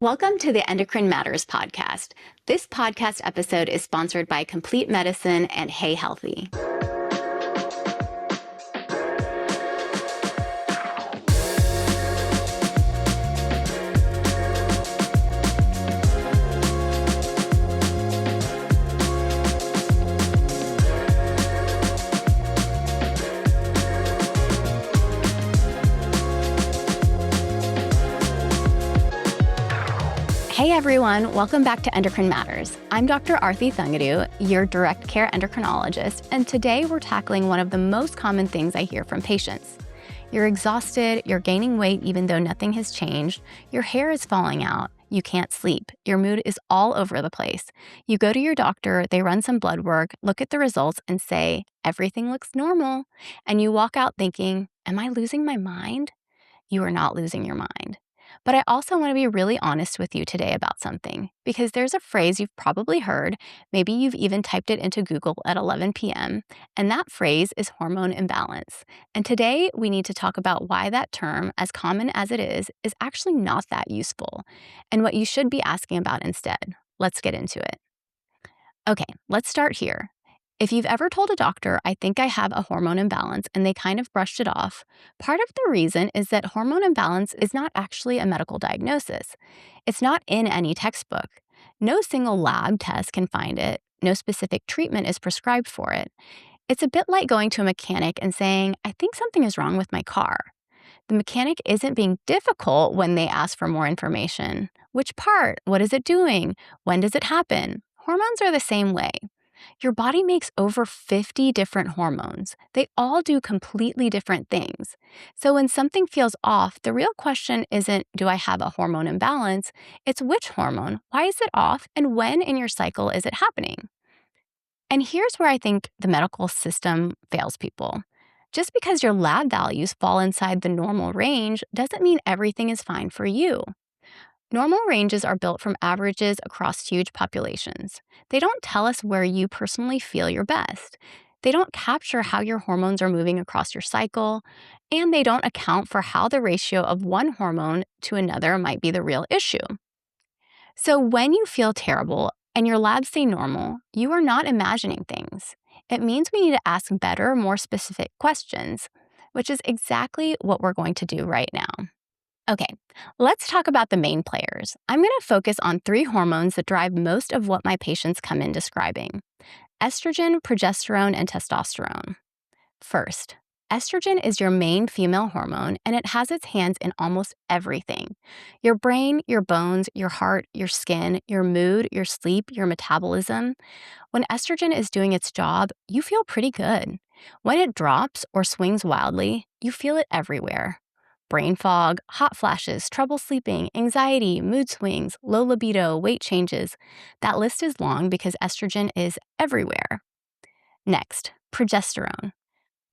Welcome to the Endocrine Matters podcast. This podcast episode is sponsored by Complete Medicine and Hey Healthy. Hey everyone, welcome back to Endocrine Matters. I'm Dr. Arti Thangudu, your direct care endocrinologist, and today we're tackling one of the most common things I hear from patients. You're exhausted, you're gaining weight even though nothing has changed, your hair is falling out, you can't sleep, your mood is all over the place. You go to your doctor, they run some blood work, look at the results and say, everything looks normal, and you walk out thinking, am I losing my mind? You are not losing your mind. But I also want to be really honest with you today about something, because there's a phrase you've probably heard, maybe you've even typed it into Google at 11 p.m., and that phrase is hormone imbalance. And today we need to talk about why that term, as common as it is actually not that useful, and what you should be asking about instead. Let's get into it. Okay, let's start here. If you've ever told a doctor, I think I have a hormone imbalance, and they kind of brushed it off, part of the reason is that hormone imbalance is not actually a medical diagnosis. It's not in any textbook. No single lab test can find it. No specific treatment is prescribed for it. It's a bit like going to a mechanic and saying, I think something is wrong with my car. The mechanic isn't being difficult when they ask for more information. Which part? What is it doing? When does it happen? Hormones are the same way. Your body makes over 50 different hormones. They all do completely different things. So when something feels off, the real question isn't, do I have a hormone imbalance? It's which hormone, why is it off, and when in your cycle is it happening? And here's where I think the medical system fails people. Just because your lab values fall inside the normal range doesn't mean everything is fine for you. Normal ranges are built from averages across huge populations. They don't tell us where you personally feel your best. They don't capture how your hormones are moving across your cycle, and they don't account for how the ratio of one hormone to another might be the real issue. So when you feel terrible and your labs say normal, you are not imagining things. It means we need to ask better, more specific questions, which is exactly what we're going to do right now. Okay, let's talk about the main players. I'm going to focus on 3 hormones that drive most of what my patients come in describing: estrogen, progesterone, and testosterone. First, estrogen is your main female hormone, and it has its hands in almost everything: your brain, your bones, your heart, your skin, your mood, your sleep, your metabolism. When estrogen is doing its job, you feel pretty good. When it drops or swings wildly, you feel it everywhere. Brain fog, hot flashes, trouble sleeping, anxiety, mood swings, low libido, weight changes. That list is long because estrogen is everywhere. Next, progesterone.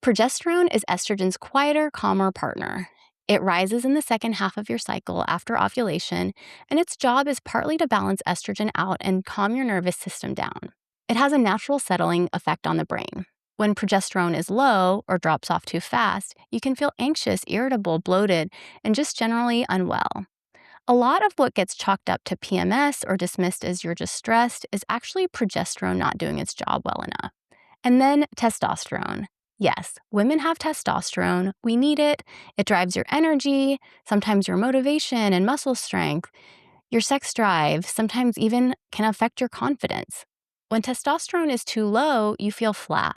Progesterone is estrogen's quieter, calmer partner. It rises in the second half of your cycle after ovulation, and its job is partly to balance estrogen out and calm your nervous system down. It has a natural settling effect on the brain. When progesterone is low or drops off too fast, you can feel anxious, irritable, bloated, and just generally unwell. A lot of what gets chalked up to PMS or dismissed as you're just stressed is actually progesterone not doing its job well enough. And then testosterone. Yes, women have testosterone. We need it. It drives your energy, sometimes your motivation and muscle strength, your sex drive, sometimes even can affect your confidence. When testosterone is too low, you feel flat,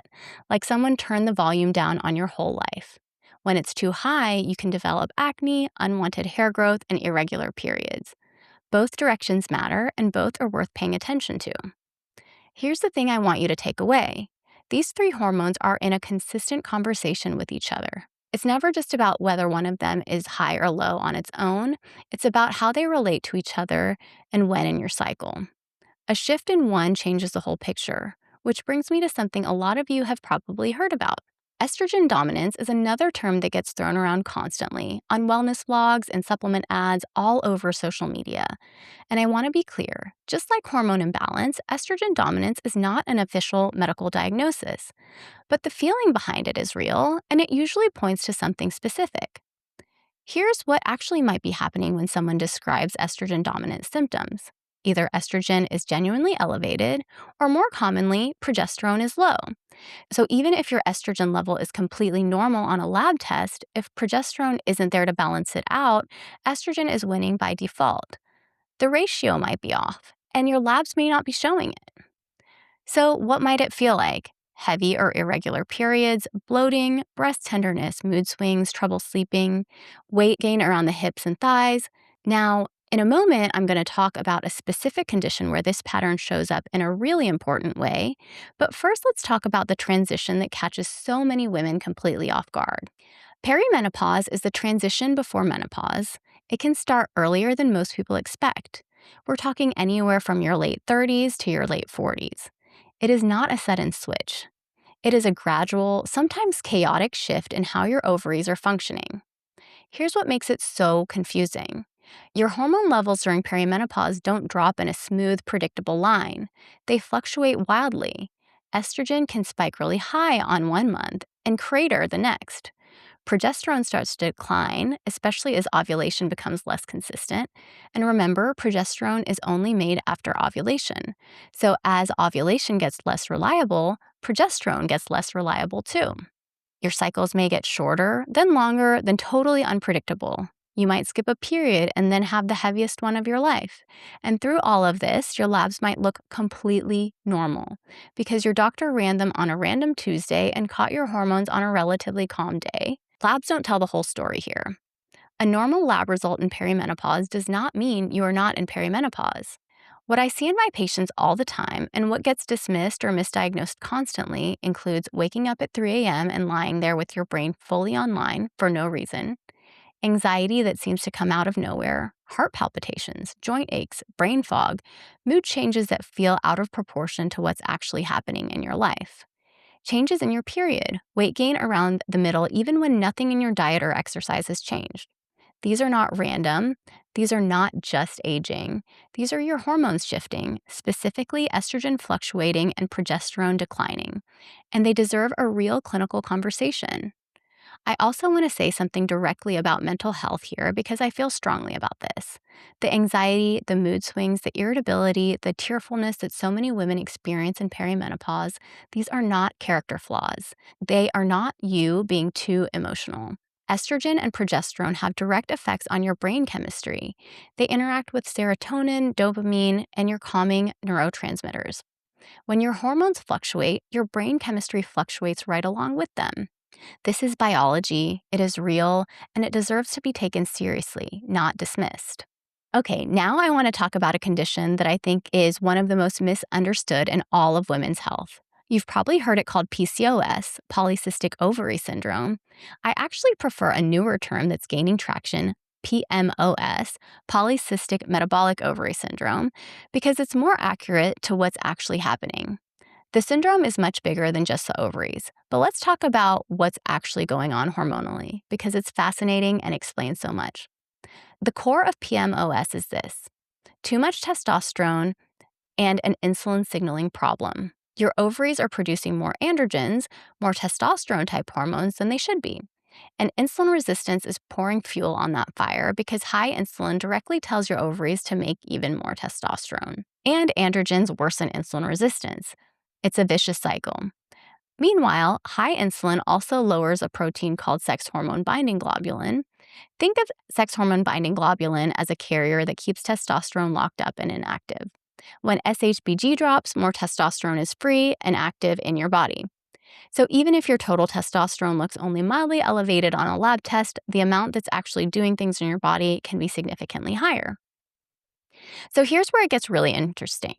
like someone turned the volume down on your whole life. When it's too high, you can develop acne, unwanted hair growth, and irregular periods. Both directions matter, and both are worth paying attention to. Here's the thing I want you to take away. These 3 hormones are in a consistent conversation with each other. It's never just about whether one of them is high or low on its own. It's about how they relate to each other and when in your cycle. A shift in one changes the whole picture, which brings me to something a lot of you have probably heard about. Estrogen dominance is another term that gets thrown around constantly on wellness blogs and supplement ads all over social media. And I want to be clear, just like hormone imbalance, estrogen dominance is not an official medical diagnosis. But the feeling behind it is real, and it usually points to something specific. Here's what actually might be happening when someone describes estrogen dominant symptoms. Either estrogen is genuinely elevated, or more commonly, progesterone is low. So even if your estrogen level is completely normal on a lab test, if progesterone isn't there to balance it out, estrogen is winning by default. The ratio might be off, and your labs may not be showing it. So, what might it feel like? Heavy or irregular periods, bloating, breast tenderness, mood swings, trouble sleeping, weight gain around the hips and thighs. Now, in a moment, I'm going to talk about a specific condition where this pattern shows up in a really important way. But first, let's talk about the transition that catches so many women completely off guard. Perimenopause is the transition before menopause. It can start earlier than most people expect. We're talking anywhere from your late 30s to your late 40s. It is not a sudden switch. It is a gradual, sometimes chaotic shift in how your ovaries are functioning. Here's what makes it so confusing. Your hormone levels during perimenopause don't drop in a smooth, predictable line. They fluctuate wildly. Estrogen can spike really high on one month and crater the next. Progesterone starts to decline, especially as ovulation becomes less consistent. And remember, progesterone is only made after ovulation. So as ovulation gets less reliable, progesterone gets less reliable too. Your cycles may get shorter, then longer, then totally unpredictable. You might skip a period and then have the heaviest one of your life. And through all of this, your labs might look completely normal because your doctor ran them on a random Tuesday and caught your hormones on a relatively calm day. Labs don't tell the whole story here. A normal lab result in perimenopause does not mean you are not in perimenopause. What I see in my patients all the time and what gets dismissed or misdiagnosed constantly includes waking up at 3 a.m. and lying there with your brain fully online for no reason, anxiety that seems to come out of nowhere, heart palpitations, joint aches, brain fog, mood changes that feel out of proportion to what's actually happening in your life. Changes in your period, weight gain around the middle even when nothing in your diet or exercise has changed. These are not random. These are not just aging. These are your hormones shifting, specifically estrogen fluctuating and progesterone declining. And they deserve a real clinical conversation. I also want to say something directly about mental health here because I feel strongly about this. The anxiety, the mood swings, the irritability, the tearfulness that so many women experience in perimenopause, these are not character flaws. They are not you being too emotional. Estrogen and progesterone have direct effects on your brain chemistry. They interact with serotonin, dopamine, and your calming neurotransmitters. When your hormones fluctuate, your brain chemistry fluctuates right along with them. This is biology, it is real, and it deserves to be taken seriously, not dismissed. Okay, now I want to talk about a condition that I think is one of the most misunderstood in all of women's health. You've probably heard it called PCOS, polycystic ovary syndrome. I actually prefer a newer term that's gaining traction, PMOS, polycystic metabolic ovary syndrome, because it's more accurate to what's actually happening. The syndrome is much bigger than just the ovaries, but let's talk about what's actually going on hormonally because it's fascinating and explains so much. The core of PMOS is this: too much testosterone and an insulin signaling problem. Your ovaries are producing more androgens, more testosterone type hormones than they should be. And insulin resistance is pouring fuel on that fire because high insulin directly tells your ovaries to make even more testosterone. And androgens worsen insulin resistance. It's a vicious cycle. Meanwhile, high insulin also lowers a protein called sex hormone binding globulin. Think of sex hormone binding globulin as a carrier that keeps testosterone locked up and inactive. When SHBG drops, more testosterone is free and active in your body. So even if your total testosterone looks only mildly elevated on a lab test, the amount that's actually doing things in your body can be significantly higher. So here's where it gets really interesting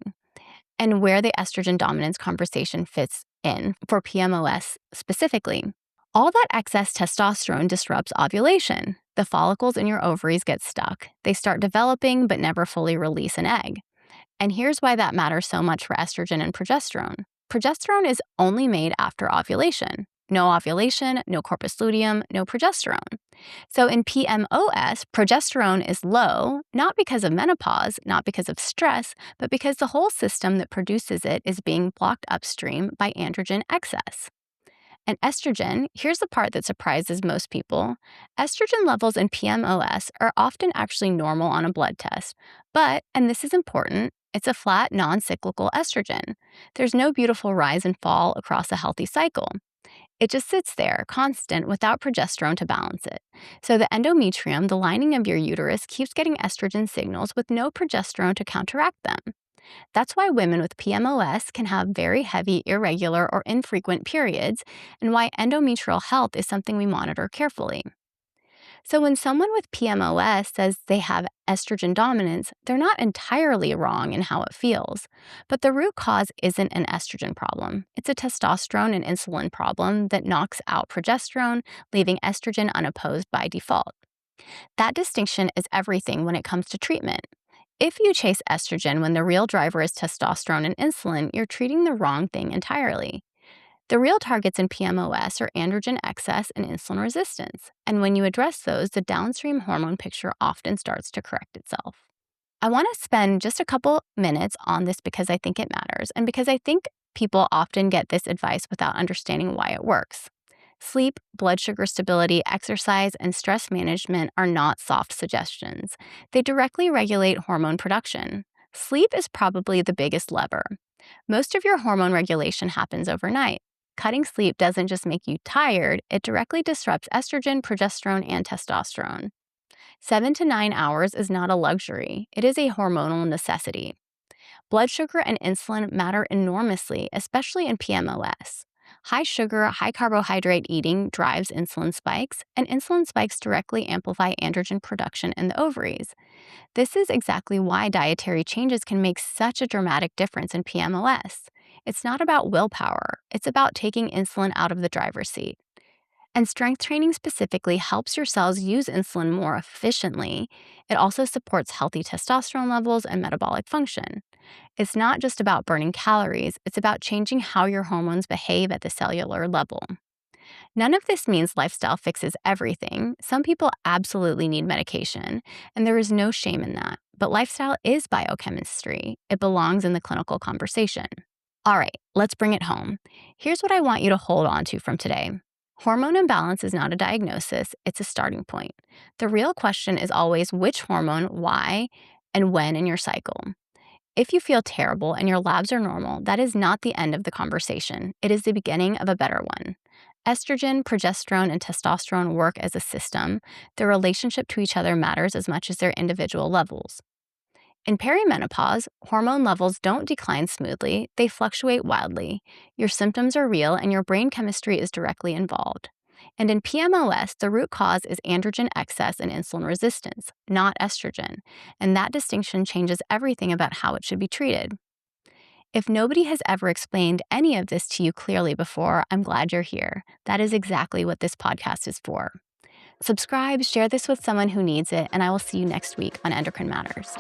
and where the estrogen dominance conversation fits in for PMOS specifically. All that excess testosterone disrupts ovulation. The follicles in your ovaries get stuck. They start developing but never fully release an egg. And here's why that matters so much for estrogen and progesterone. Progesterone is only made after ovulation. No ovulation, no corpus luteum, no progesterone. So in PMOS, progesterone is low, not because of menopause, not because of stress, but because the whole system that produces it is being blocked upstream by androgen excess. And estrogen, here's the part that surprises most people. Estrogen levels in PMOS are often actually normal on a blood test. But, and this is important, it's a flat, non-cyclical estrogen. There's no beautiful rise and fall across a healthy cycle. It just sits there, constant, without progesterone to balance it. So the endometrium, the lining of your uterus, keeps getting estrogen signals with no progesterone to counteract them. That's why women with PMOS can have very heavy, irregular, or infrequent periods, and why endometrial health is something we monitor carefully. So when someone with PMOS says they have estrogen dominance, they're not entirely wrong in how it feels. But the root cause isn't an estrogen problem. It's a testosterone and insulin problem that knocks out progesterone, leaving estrogen unopposed by default. That distinction is everything when it comes to treatment. If you chase estrogen when the real driver is testosterone and insulin, you're treating the wrong thing entirely. The real targets in PMOS are androgen excess and insulin resistance, and when you address those, the downstream hormone picture often starts to correct itself. I want to spend just a couple minutes on this because I think it matters, and because I think people often get this advice without understanding why it works. Sleep, blood sugar stability, exercise, and stress management are not soft suggestions. They directly regulate hormone production. Sleep is probably the biggest lever. Most of your hormone regulation happens overnight. Cutting sleep doesn't just make you tired, it directly disrupts estrogen, progesterone, and testosterone. 7 to 9 hours is not a luxury, it is a hormonal necessity. Blood sugar and insulin matter enormously, especially in PMOS. High sugar, high carbohydrate eating drives insulin spikes, and insulin spikes directly amplify androgen production in the ovaries. This is exactly why dietary changes can make such a dramatic difference in PMOS. It's not about willpower, it's about taking insulin out of the driver's seat. And strength training specifically helps your cells use insulin more efficiently. It also supports healthy testosterone levels and metabolic function. It's not just about burning calories, it's about changing how your hormones behave at the cellular level. None of this means lifestyle fixes everything. Some people absolutely need medication, and there is no shame in that. But lifestyle is biochemistry. It belongs in the clinical conversation. All right, let's bring it home. Here's what I want you to hold on to from today. Hormone imbalance is not a diagnosis, it's a starting point. The real question is always which hormone, why, and when in your cycle. If you feel terrible and your labs are normal, that is not the end of the conversation. It is the beginning of a better one. Estrogen, progesterone, and testosterone work as a system. Their relationship to each other matters as much as their individual levels. In perimenopause, hormone levels don't decline smoothly, they fluctuate wildly. Your symptoms are real and your brain chemistry is directly involved. And in PMOS, the root cause is androgen excess and insulin resistance, not estrogen. And that distinction changes everything about how it should be treated. If nobody has ever explained any of this to you clearly before, I'm glad you're here. That is exactly what this podcast is for. Subscribe, share this with someone who needs it, and I will see you next week on Endocrine Matters.